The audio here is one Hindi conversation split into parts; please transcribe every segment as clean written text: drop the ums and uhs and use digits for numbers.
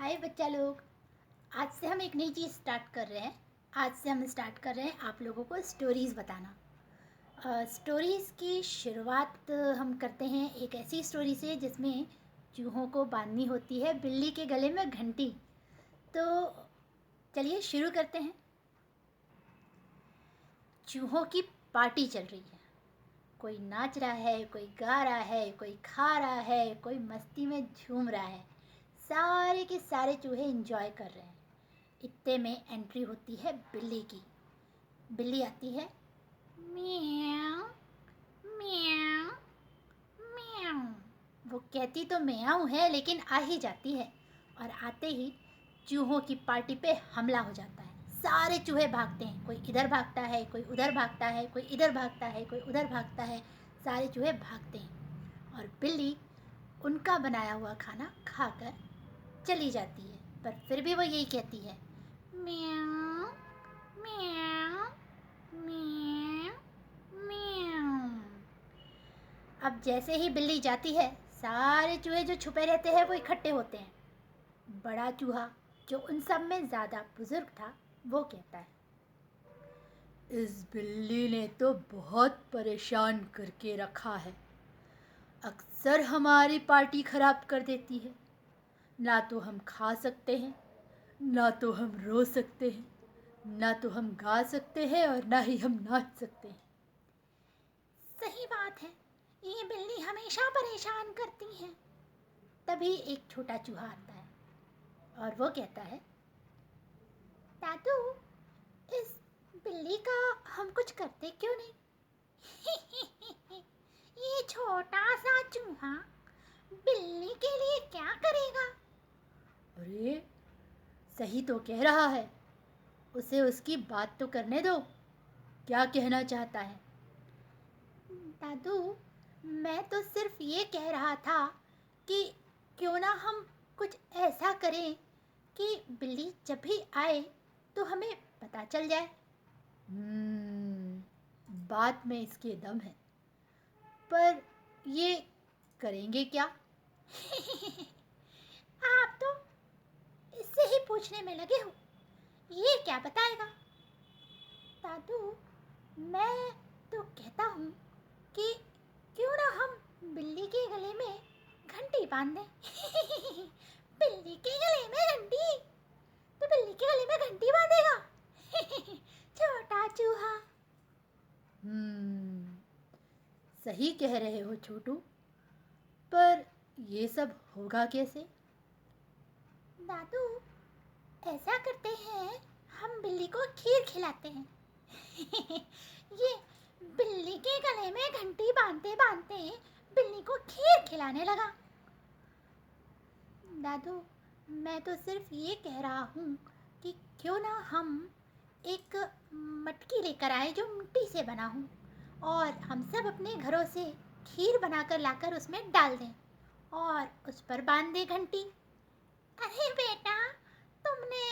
हाय बच्चा लोग। आज से हम एक नई चीज़ स्टार्ट कर रहे हैं। आज से हम स्टार्ट कर रहे हैं आप लोगों को स्टोरीज़ बताना। स्टोरीज़ की शुरुआत हम करते हैं एक ऐसी स्टोरी से जिसमें चूहों को बांधनी होती है बिल्ली के गले में घंटी। तो चलिए शुरू करते हैं। चूहों की पार्टी चल रही है। कोई नाच रहा है, कोई गा रहा है, कोई खा रहा है, कोई मस्ती में झूम रहा है। सारे के सारे चूहे एंजॉय कर रहे हैं। इत्ते में एंट्री होती है बिल्ली की। बिल्ली आती है, म्याऊ म्याऊ म्याऊ। वो कहती तो म्याऊ है लेकिन आ ही जाती है, और आते ही चूहों की पार्टी पे हमला हो जाता है। सारे चूहे भागते हैं, कोई इधर भागता है, कोई उधर भागता है, कोई इधर भागता है, कोई उधर भागता है। सारे चूहे भागते हैं और बिल्ली उनका बनाया हुआ खाना खाकर चली जाती है। पर फिर भी वो यही कहती है, म्याऊ म्याऊ म्याऊ म्याऊ। अब जैसे ही बिल्ली जाती है, सारे चूहे जो छुपे रहते हैं वो इकट्ठे होते हैं। बड़ा चूहा जो उन सब में ज़्यादा बुजुर्ग था वो कहता है, इस बिल्ली ने तो बहुत परेशान करके रखा है। अक्सर हमारी पार्टी खराब कर देती है। ना तो हम खा सकते हैं, ना तो हम रो सकते हैं, ना तो हम गा सकते हैं, और ना ही हम नाच सकते हैं। सही बात है, ये बिल्ली हमेशा परेशान करती है। तभी एक छोटा चूहा आता है और वो कहता है, दादू, इस बिल्ली का हम कुछ करते क्यों नहीं? ये छोटा सा चूहा बिल्ली के लिए क्या करेगा? अरे सही तो कह रहा है, उसे उसकी बात तो करने दो। क्या कहना चाहता है? दादू, मैं तो सिर्फ ये कह रहा था कि क्यों ना हम कुछ ऐसा करें कि बिल्ली जब भी आए तो हमें पता चल जाए। बात में इसके दम है, पर ये करेंगे क्या? आप तो इससे ही पूछने में लगे हो, ये क्या बताएगा? दादू, मैं तो कहता हूँ कि क्यों ना हम बिल्ली के गले में घंटी बांध दें। बिल्ली के गले में घंटी? तो बिल्ली के गले में घंटी बांधेगा? छोटा चूहा। सही कह रहे हो छोटू, पर ये सब होगा कैसे? दादू, ऐसा करते हैं, हम बिल्ली को खीर खिलाते हैं। ये बिल्ली के गले में घंटी बांधते बांधते बिल्ली को खीर खिलाने लगा। दादू, मैं तो सिर्फ ये कह रहा हूँ कि क्यों ना हम एक मटकी लेकर आए जो मिट्टी से बना हो, और हम सब अपने घरों से खीर बनाकर लाकर उसमें डाल दें और उस पर बांध दें घंटी। अरे बेटा, तुमने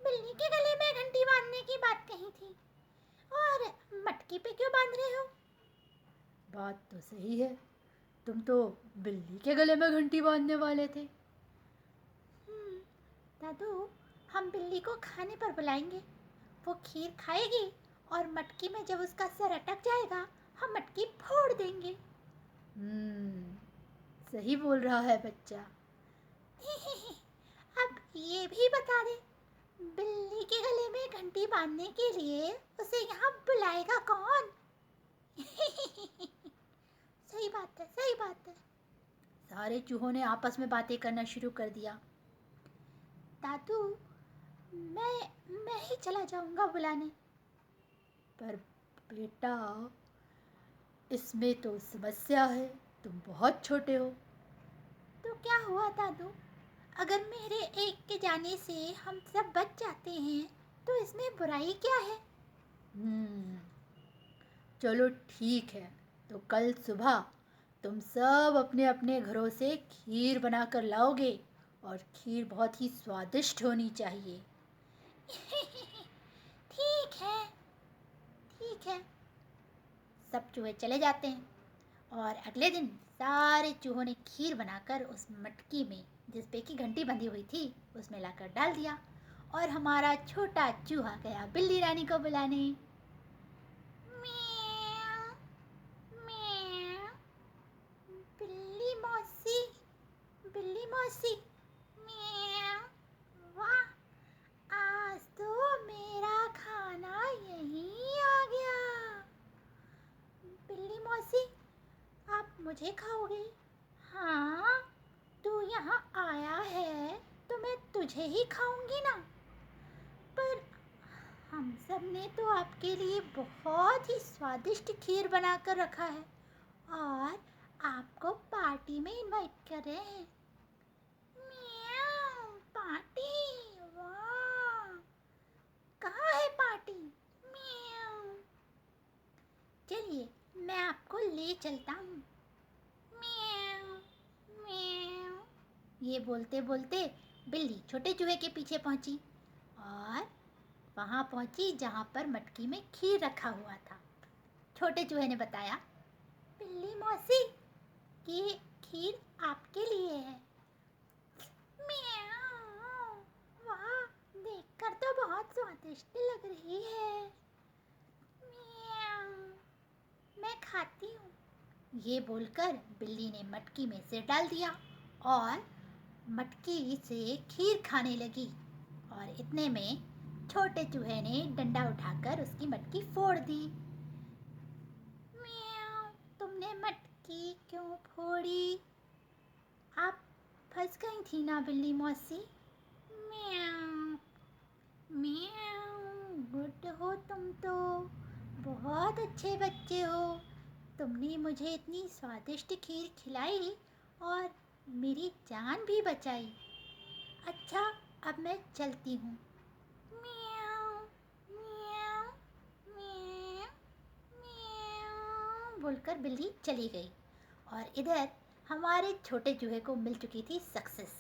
बिल्ली के गले में घंटी बांधने की बात कही थी, और मटकी पे क्यों बांध रहे हो? बात तो सही है, तुम तो बिल्ली के गले में घंटी बांधने वाले थे। दादू, हम बिल्ली को खाने पर बुलाएंगे, वो खीर खाएगी और मटकी में जब उसका सर अटक जाएगा हम मटकी फोड़ देंगे। सही बोल रहा है बच्चा। अब ये भी बता दे, बिल्ली के गले में घंटी बांधने के लिए उसे यहाँ बुलाएगा कौन? सही बात है, सही बात है। सारे चूहों ने आपस में बातें करना शुरू कर दिया। दादू, मैं ही चला जाऊंगा बुलाने। पर बेटा, इसमें तो समस्या है, तुम बहुत छोटे हो। तो क्या हुआ दादू, अगर मेरे एक के जाने से हम सब बच जाते हैं तो इसमें बुराई क्या है? चलो ठीक है, तो कल सुबह तुम सब अपने अपने घरों से खीर बनाकर लाओगे, और खीर बहुत ही स्वादिष्ट होनी चाहिए। ठीक है, ठीक है। सब चूहे चले जाते हैं और अगले दिन सारे चूहों ने खीर बनाकर उस मटकी में जिस पे की घंटी बंधी हुई थी उसमें लाकर डाल दिया और हमारा छोटा चूहा गया बिल्ली रानी को बुलाने। म्याऊ, म्याऊ, बिल्ली मौसी, बिल्ली मौसी, म्याऊ, वाह, आज तो मेरा खाना यहीं आ गया। बिल्ली मौसी, आप मुझे खाओगे? हाँ, तू यहाँ आया है तो मैं तुझे ही खाऊंगी ना। पर हम सब ने तो आपके लिए बहुत ही स्वादिष्ट खीर बनाकर रखा है और आपको पार्टी में इनवाइट कर रहे हैं। म्याऊ, पार्टी, वाह, कहाँ है पार्टी? म्याऊ, चलिए मैं आपको ले चलता हूँ। म्याऊ, म्याऊ, ये बोलते बोलते बिल्ली छोटे चूहे के पीछे पहुंची और वहां पहुंची जहां पर मटकी में खीर रखा हुआ था। छोटे चूहे ने बताया, बिल्ली मौसी, ये खीर आपके लिए है। म्याऊ, वाह, देखकर तो बहुत स्वादिष्ट लग रही है। म्याऊ, मैं खाती हूँ। ये बोलकर बिल्ली ने मटकी में सिर डाल दिया और मटकी से खीर खाने लगी और इतने में छोटे चूहे ने डंडा उठाकर उसकी मटकी फोड़ दी। म्याऊ, तुमने मटकी क्यों फोड़ी? आप फंस गई थी ना बिल्ली मौसी। म्याऊ, म्याऊ, गुड हो तुम तो, बहुत अच्छे बच्चे हो। तुमने मुझे इतनी स्वादिष्ट खीर खिलाई और मेरी जान भी बचाई। अच्छा, अब मैं चलती हूँ। म्याऊ, म्याऊ, म्याऊ, म्याऊ बोलकर बिल्ली चली गई और इधर हमारे छोटे चूहे को मिल चुकी थी सक्सेस।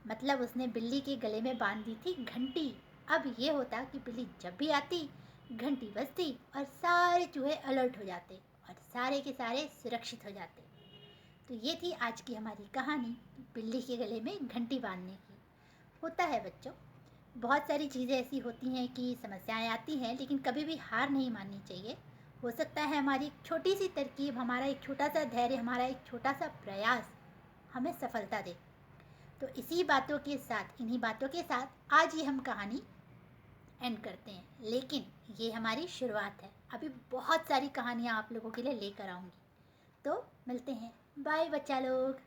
मतलब उसने बिल्ली के गले में बांध दी थी घंटी। अब ये होता कि बिल्ली जब भी आती घंटी बजती और सारे चूहे अलर्ट हो जाते और सारे के सारे सुरक्षित हो जाते। तो ये थी आज की हमारी कहानी, बिल्ली के गले में घंटी बांधने की। होता है बच्चों, बहुत सारी चीज़ें ऐसी होती हैं कि समस्याएं आती हैं, लेकिन कभी भी हार नहीं माननी चाहिए। हो सकता है हमारी एक छोटी सी तरकीब, हमारा एक छोटा सा धैर्य, हमारा एक छोटा सा प्रयास हमें सफलता दे। तो इसी बातों के साथ, इन्हीं बातों के साथ आज ये हम कहानी एंड करते हैं। लेकिन ये हमारी शुरुआत है, अभी बहुत सारी कहानियाँ आप लोगों के लिए लेकर आऊँगी। तो मिलते हैं, बाय बच्चा लोग।